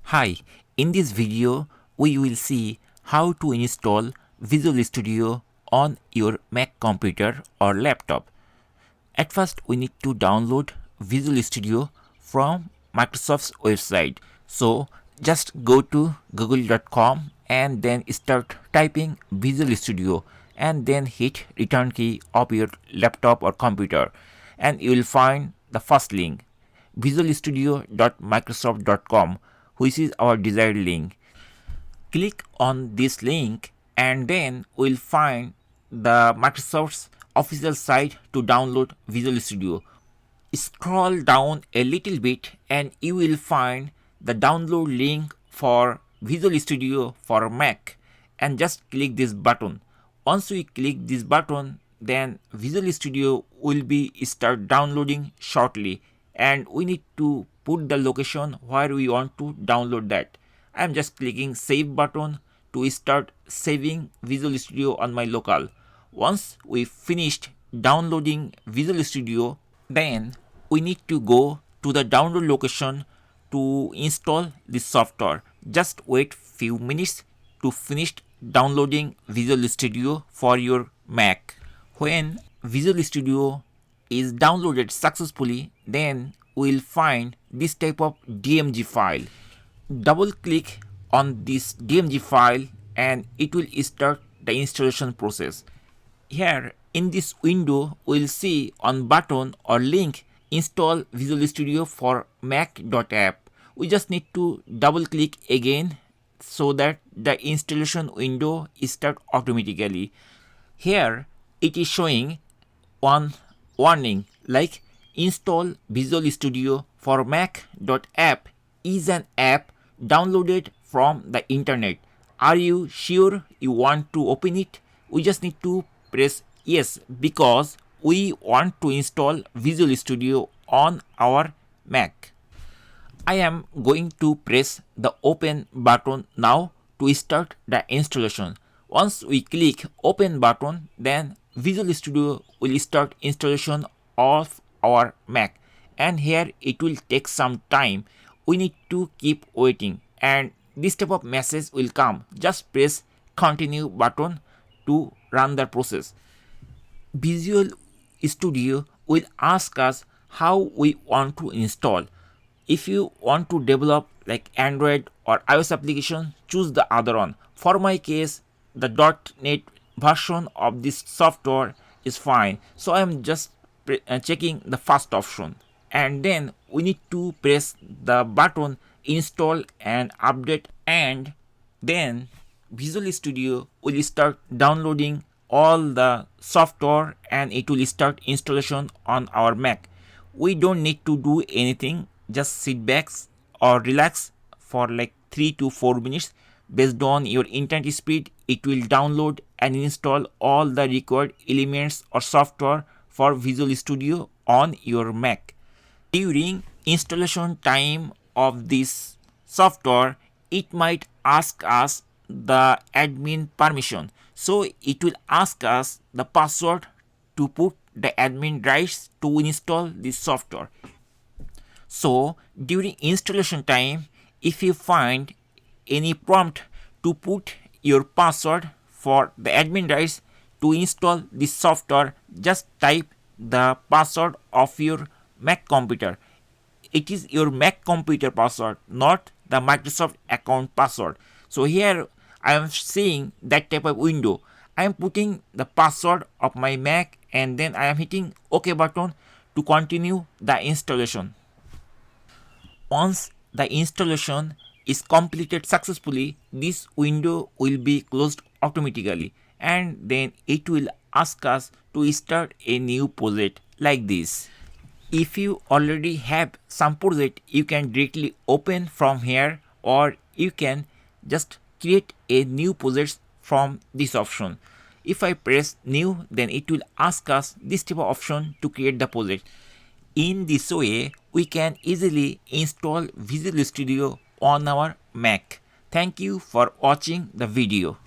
Hi, in this video we will see how to install Visual Studio on your Mac computer or laptop. At first we need to download Visual Studio from Microsoft's website. So just go to google.com and then start typing Visual Studio and then hit return key of your laptop or computer and you will find the first link visualstudio.microsoft.com, which is our desired link. Click on this link and then we'll find the Microsoft's official site to download Visual Studio. Scroll down a little bit and you will find the download link for Visual Studio for Mac and just click this button. Once we click this button, then Visual Studio will be start downloading shortly and we need to put the location where we want to download that. I am just clicking save button to start saving Visual Studio on my local. Once we finished downloading Visual Studio, then we need to go to the download location to install this software. Just wait few minutes to finish downloading Visual Studio for your Mac. When Visual Studio is downloaded successfully, then we'll find this type of DMG file. Double click on this DMG file and it will start the installation process. Here in this window we'll see on button or link install Visual Studio for Mac.app. We just need to double click again so that the installation window is start automatically. Here it is showing one warning like install Visual Studio for Mac.app is an app downloaded from the internet. Are you sure you want to open it? We just need to press yes because we want to install Visual Studio on our Mac. I am going to press the open button now to start the installation. Once we click open button, then Visual Studio will start installation of our Mac and here it will take some time. We need to keep waiting and this type of message will come. Just press continue button to run the process. Visual Studio will ask us how we want to install. If you want to develop like Android or iOS application, choose the other one. For my case, the .NET version of this software is fine. So I am just checking the first option. And then we need to press the button install and update and then Visual Studio will start downloading all the software and it will start installation on our Mac. We don't need to do anything, just sit back or relax for like 3 to 4 minutes. Based on your internet speed, it will download and install all the required elements or software for Visual Studio on your Mac. During installation time of this software, it might ask us the admin permission. So it will ask us the password to put the admin rights to install this software. So during installation time, if you find any prompt to put your password for the admin rights to install this software, just type the password of your Mac computer. It is your Mac computer password, not the Microsoft account password. So here I am seeing that type of window. I am putting the password of my Mac and then I am hitting OK button to continue the installation. Once the installation is completed successfully, this window will be closed automatically and then it will ask us to start a new project like this. If you already have some project, you can directly open from here or you can just create a new project from this option. If I press new, then it will ask us this type of option to create the project. In this way, we can easily install Visual Studio on our Mac. Thank you for watching the video.